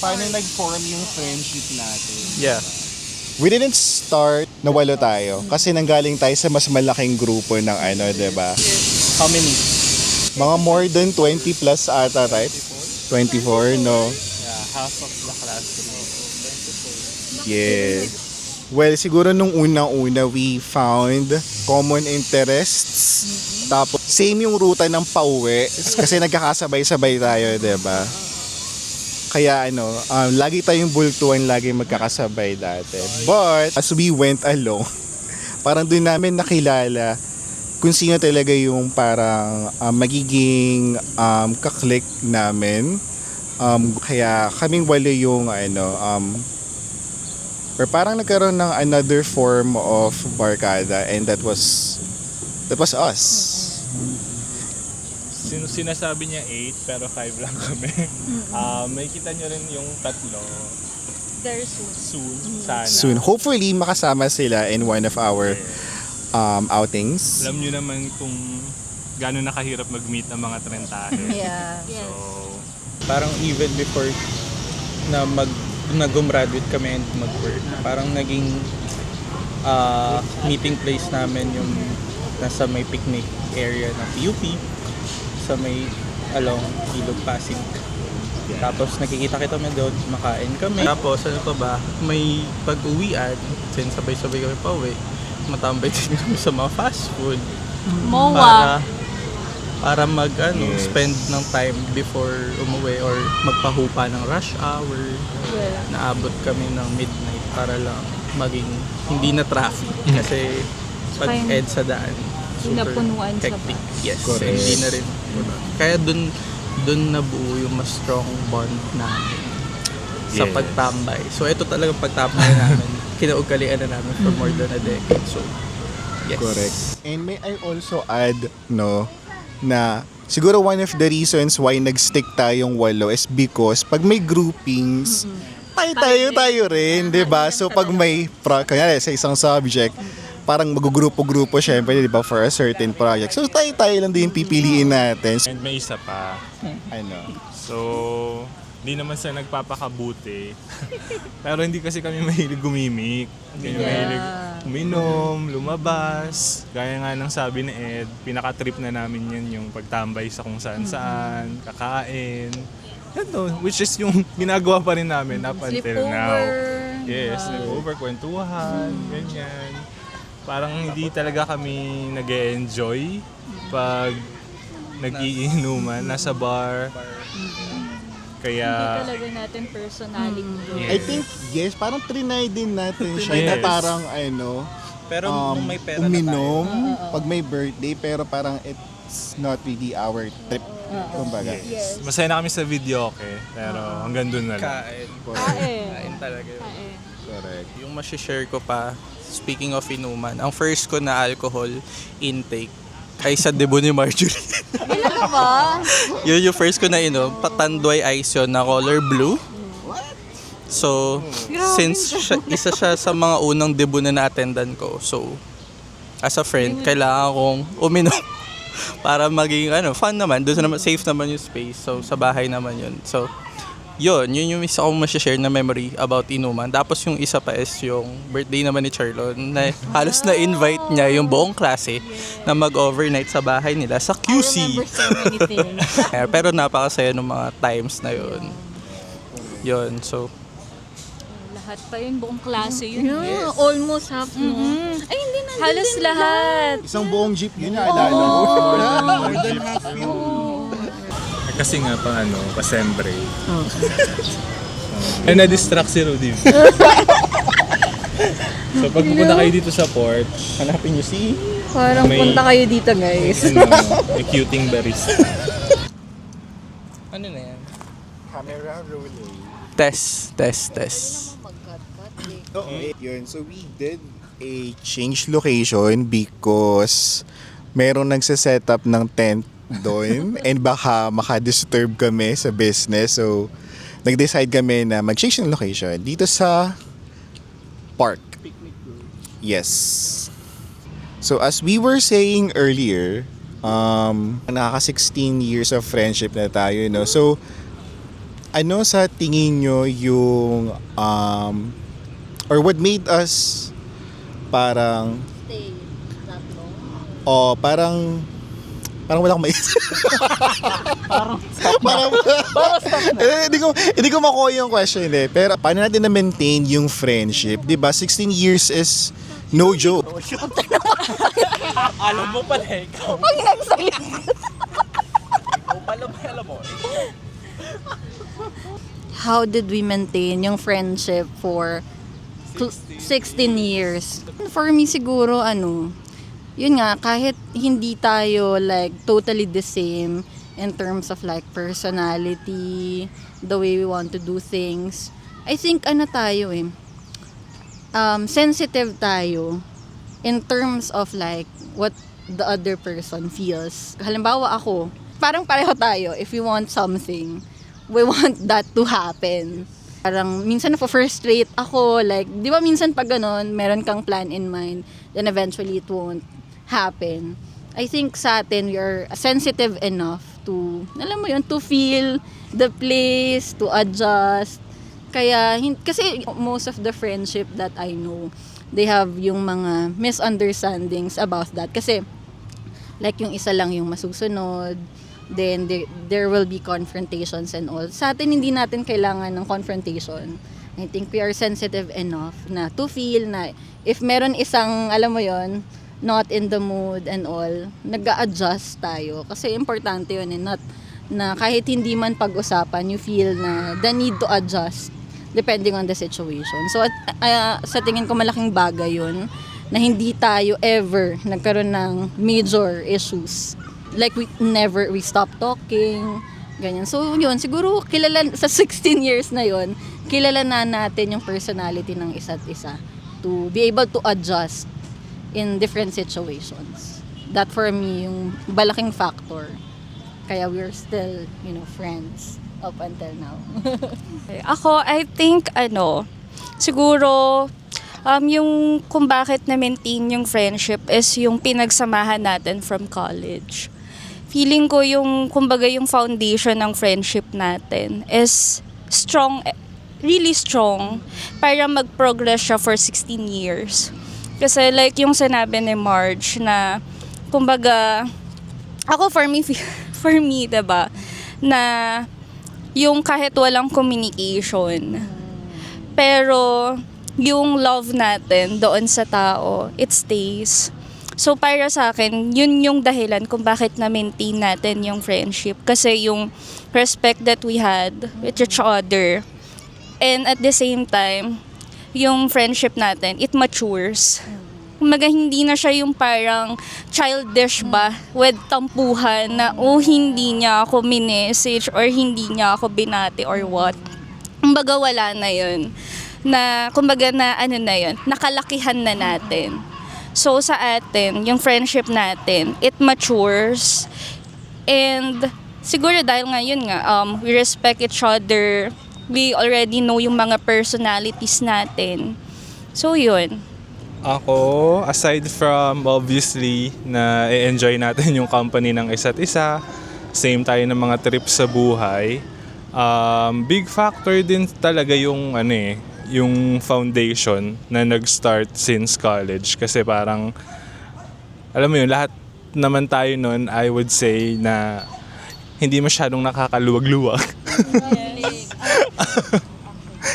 paano nag-form yung friendship natin. Yeah. We didn't start na walo tayo kasi nanggaling tayo sa mas malaking grupo ng ano, 'di ba? How many? Mga more than 20 plus ata, right? 24, no? Yeah, half of the classroom. Yeah. Well, siguro nung unang-una we found common interests. Tapos same yung ruta ng pauwi kasi nagkakasabay-sabay tayo, 'di ba? Kaya lagi tayong bultuan, lagi magkakasabay dati. But as we went along, parang doon namin nakilala kung sino talaga yung parang magiging kaklik namin. Kaya kaming walo yung or parang nagkaroon ng another form of barkada, and that was us. Sinasabi niya 8 pero 5 lang kami. May kita nyo rin yung tatlo Very soon. sana. Soon, hopefully makasama sila in one of our outings. Alam nyo naman kung gaano nakahirap mag-meet ang mga trentahe. Yeah. So, Parang even before na gumraduate kami and mag-work, parang naging meeting place namin yung nasa may picnic area ng PUP, sa may along Ilog Pasig. Tapos nakikita kita kami doon, makain kami. Tapos ano pa ba, may pag-uwian, since sabay-sabay kami pa uwi, matambay din kami sa mga fast food. MOA. Para spend ng time before umuwi or magpahupa ng rush hour. Yeah. Naabot kami ng midnight para lang maging hindi na traffic kasi pag Saka EDSA daan super napunuan sa hectic. bus. Yes, Correct. hindi na rin punuan. Kaya dun nabuo yung mas strong bond namin sa Yes. pagtambay. So ito talagang pagtambay namin. Kinaugalian na namin for more than a decade. So yes. Correct. And may I also add, na siguro one of the reasons why nag-stick tayong walo is because pag may groupings, tayo rin, di ba? So pag may, kanya sa isang subject, parang magugrupo-grupo syempre, di ba, for a certain project. So tayo lang din pipiliin natin. and may isa pa. So, hindi naman sa nagpapakabuti. Pero hindi kasi kami mahilig gumimik. Kami mahilig uminom, lumabas. Gaya nga ng sabi ni Ed, pinaka-trip na namin yan yung pagtambay sa kung saan-saan, kakain. Ito, which is yung ginagawa pa rin namin up until now. Yes, sleepover, kwentuhan, ganyan. Parang hindi talaga kami nag-e-enjoy pag nag-iinuman, nasa bar. Kaya, Hindi talaga natin personality. I think, yes, parang trinay din natin siya na Yes. parang Pero nung may pera uminom na tayo, pag may birthday, pero parang it's not really our trip. Kumbaga. Yes. masaya na kami sa video, okay? Pero hanggang dun na lang. kain. Kain. Kain talaga yun. Kain. Correct. Yung share ko pa, speaking of inuman, ang first ko na alcohol intake ay sa debut ni Marjorie. Ilan ka ba? Yun yung first ko na inom, Patanduay Ice yun na color blue. So, since isa siya sa mga unang debut na na-attendan ko, so, as a friend, kailangan kong uminom para maging fun naman. Doon naman, safe naman yung space. So, sa bahay naman yun. So, yun yung isa kong share na memory about inuman. Tapos yung isa pa is yung birthday naman ni Charlon na halos na-invite niya yung buong klase na mag-overnight sa bahay nila sa I QC. remember so many things. Pero napakasaya ng mga times na yun. Yun, so Lahat pa yun, buong klase yun. Yeah, almost half, no? Ay, hindi na. Halos lahat. Isang buong jeep yun, naalala mo. More than half yun. Kasi nga Pasembre. Ay, na-distract si Rudy. So pag pupunta kayo dito sa porch, hanapin nyo si Parang May- punta kayo dito, guys. may cuting barista. ano na yan? Camera rolling. Test. Oo, yun. So we did a change location because meron nagse-set up ng tent doon and baka maka-disturb kami sa business. So nag-decide kami na mag-change ng location dito sa park. Yes. So as we were saying earlier, nakaka 16 years of friendship na tayo, no? So Ano sa tingin nyo yung, or what made us parang, parang wala akong maisip. parang hindi ko makuha yung question eh. Pero paano natin na-maintain yung friendship? 'Di ba? 16 years is no joke. Alam mo pala ikaw. Huwag nagsalita. Alam mo. How did we maintain yung friendship for 16 years? For me siguro yun nga, kahit hindi tayo like totally the same in terms of like personality, the way we want to do things, I think tayo sensitive tayo in terms of like what the other person feels. Halimbawa ako, parang pareho tayo, if we want something, we want that to happen. Parang minsan na-frustrate ako, like, di ba minsan pag ganun, meron kang plan in mind, then eventually it won't happen. I think sa atin, we are sensitive enough to, alam mo yun, to feel the place, to adjust. Kaya, kasi most of the friendship that I know, they have yung mga misunderstandings about that. Kasi, like yung isa lang yung masusunod, then there will be confrontations and all. Sa atin, hindi natin kailangan ng confrontation. I think we are sensitive enough na to feel na if meron isang, alam mo yon, not in the mood and all, nag-a-adjust tayo. Kasi importante yun not na kahit hindi man pag-usapan, you feel na the need to adjust depending on the situation. So, sa tingin ko malaking bagay yun na hindi tayo ever nagkaroon ng major issues. Like we stop talking, ganyan. So yun, siguro kilala sa 16 years na yun, kilala na natin yung personality ng isa't isa to be able to adjust in different situations. That for me yung malaking factor. Kaya we're still, friends up until now. Ako, I think, siguro, yung kung bakit na-maintain yung friendship is yung pinagsamahan natin from college. Feeling ko kumbaga yung foundation ng friendship natin is strong, really strong, para mag-progress siya for 16 years. Kasi like yung sinabi ni Marge na, kumbaga, ako for me, diba, na yung kahit walang communication, pero yung love natin doon sa tao, it stays. So para sa akin, yun yung dahilan kung bakit na-maintain natin yung friendship. Kasi yung respect that we had with each other. And at the same time, yung friendship natin, it matures. Kumaga hindi na siya yung parang childish ba with tampuhan na hindi niya ako minessage or hindi niya ako binati or what. Kumbaga wala na yun. Na kumbaga na na yun, nakalakihan na natin. So sa atin, yung friendship natin, it matures. And siguro dahil ngayon we respect each other. We already know yung mga personalities natin. So yun. Ako, aside from obviously na i-enjoy natin yung company ng isa't isa, same tayo ng mga trips sa buhay, big factor din talaga yung yung foundation na nag-start since college. Kasi parang, alam mo yun, lahat naman tayo nun, I would say na hindi masyadong nakakaluwag-luwag.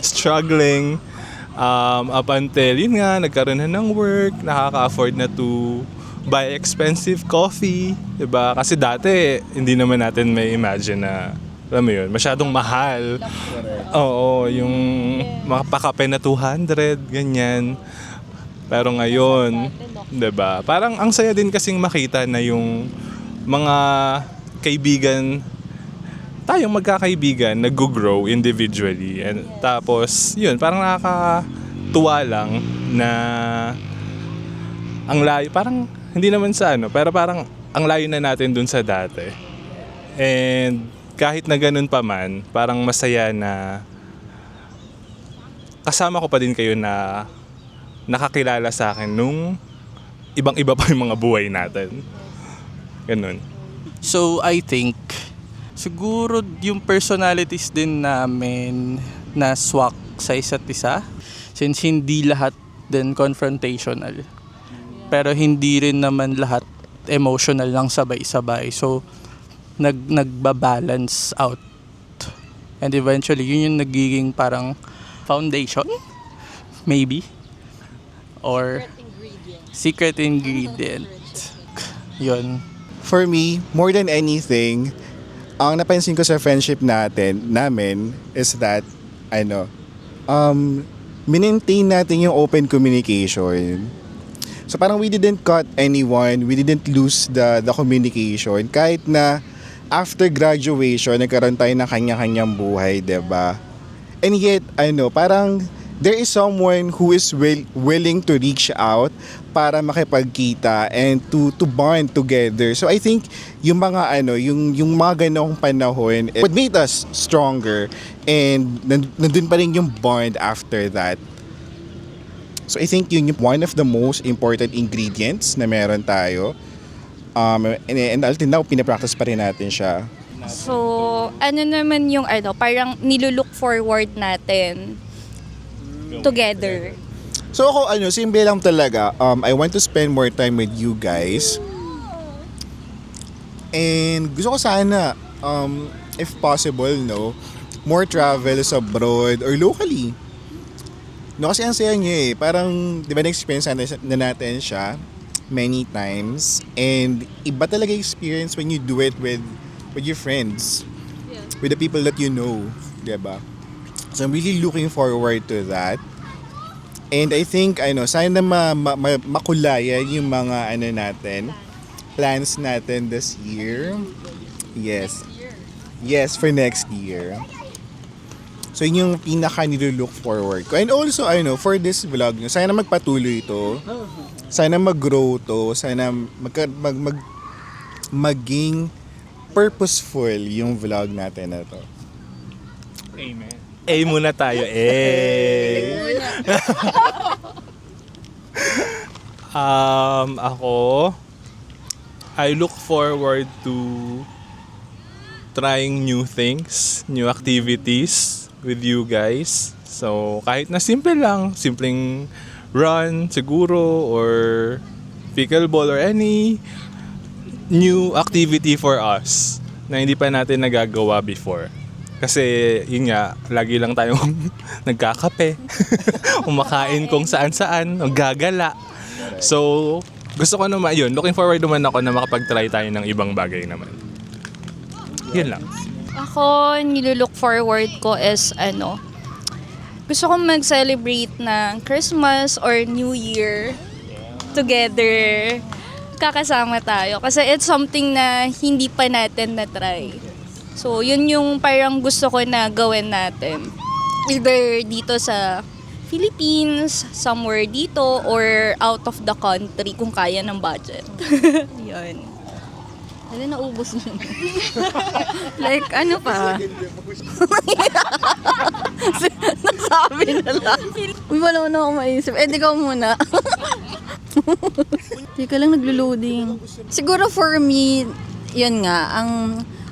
Struggling. Up until, yun nga, nagkaroon na ng work, nakaka-afford na to buy expensive coffee. Diba? Kasi dati, hindi naman natin may imagine na, alam mo yun, masyadong mahal. Oo, yung makapakape na 200, ganyan. Pero ngayon, diba? Parang ang saya din kasing makita na yung mga kaibigan, tayong magkakaibigan, nag-grow individually. And tapos, yun, parang nakakatuwa lang na ang layo, parang hindi naman sa pero parang ang layo na natin dun sa dati. And kahit na ganun pa man, parang masaya na kasama ko pa din kayo na nakakilala sa akin nung ibang-iba pa yung mga buhay natin. Ganun. So I think Siguro yung personalities din namin na swak sa isa't isa. Since hindi lahat din confrontational. Pero hindi rin naman lahat emotional lang sabay-sabay. So, nagbabalance out. And eventually, yun yung nagiging parang foundation? Maybe? Or secret ingredient. Yun. For me, more than anything, ang napansin ko sa friendship namin is that, maintain natin yung open communication. So parang we didn't cut anyone, we didn't lose the communication. Kahit na after graduation, nagkaroon tayo ng kanya-kanyang buhay, diba? And yet, parang there is someone who is willing to reach out para makipagkita and to bond together. So I think yung mga yung mga ganong panahon, it made us stronger and nandun pa rin yung bond after that. So I think yun yung one of the most important ingredients na meron tayo. And until now, pinapractice pa rin natin siya. So, ano naman yung parang nilulook forward natin together. So ako, simple lang talaga. I want to spend more time with you guys. And gusto ko sana, if possible, more travels abroad or locally. Kasi ang saya niya eh. Parang, di ba na-experience na natin siya many times. And iba talaga experience when you do it with your friends. Yeah. With the people that you know. Di ba? So I'm really looking forward to that. And I think, sana makulayan yung mga natin, plans natin this year. Yes. Yes, for next year. So yun yung pinaka nilulook forward ko. And also, for this vlog nyo, sana magpatuloy ito. Sana mag-grow to. Sana maging purposeful yung vlog natin na to. Amen. A muna tayo. Ako, I look forward to trying new things, new activities with you guys. So, kahit na simple lang, simpleng run siguro or pickleball or any new activity for us na hindi pa natin nagagawa before. Kasi yun nga, lagi lang tayong nagkakape, umakain kung saan-saan, gagala. So, gusto ko naman yun. Looking forward naman ako na makapag-try tayo ng ibang bagay naman. Yun lang. Ako, nilulook forward ko is gusto kong mag-celebrate ng Christmas or New Year together. Kakasama tayo. Kasi it's something na hindi pa natin na-try. So, yun yung parang gusto ko na gawin natin. Either dito sa Philippines, somewhere dito, or out of the country kung kaya ng budget. Yun. Ano, naubos na. Like, ano pa? Nasabi na lang. Uy, wala na akong maisip. Di ka muna. Teka lang, naglo-loading. Siguro for me, yun nga,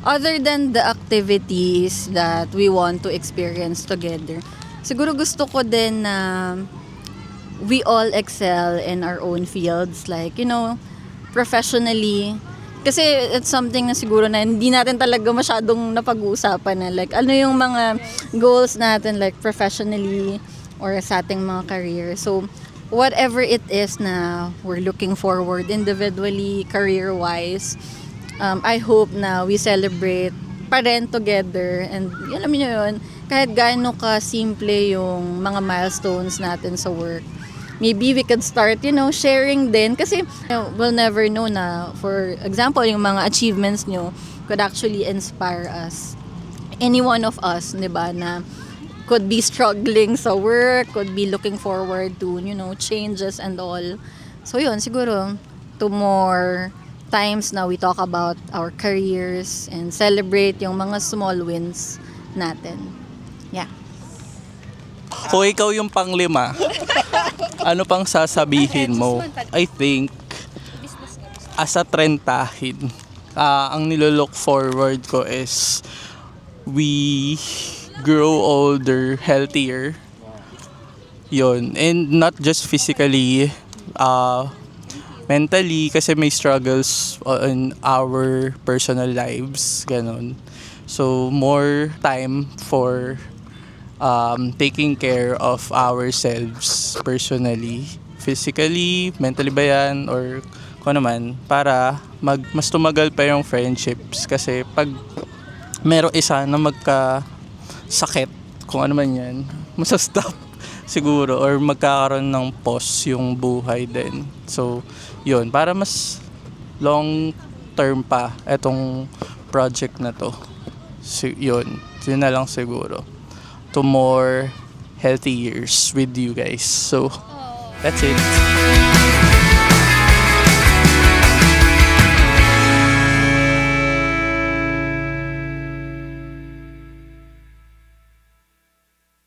other than the activities that we want to experience together, siguro gusto ko din na we all excel in our own fields. Like, professionally. Kasi it's something na siguro na hindi natin talaga masyadong napag-uusapan na like ano yung mga goals natin like professionally or sa ating mga career. So whatever it is na we're looking forward individually, career-wise, I hope na we celebrate pa rin together and alam niyo yun, kahit gaano ka simple yung mga milestones natin sa work. Maybe we could start, sharing din. Kasi we'll never know na, for example, yung mga achievements nyo could actually inspire us. Any one of us, di ba, na could be struggling sa work, could be looking forward to, changes and all. So yun, siguro, to more times na we talk about our careers and celebrate yung mga small wins natin. Yeah. Kung ikaw yung panglima, ano pang sasabihin mo? I think, as a trentahin, ang nilolook forward ko is we grow older, healthier. Yun. And not just physically, mentally, kasi may struggles in our personal lives. Ganon. So, more time for taking care of ourselves personally, physically, mentally ba yan, or kung naman, para mas tumagal pa yung friendships. Kasi pag merong isa na magka-sakit, kung ano man yan, masastop siguro, or magkakaroon ng pause yung buhay din. So, yun, para mas long term pa etong project na to. Yun na lang siguro. To more healthy years with you guys. So, that's it.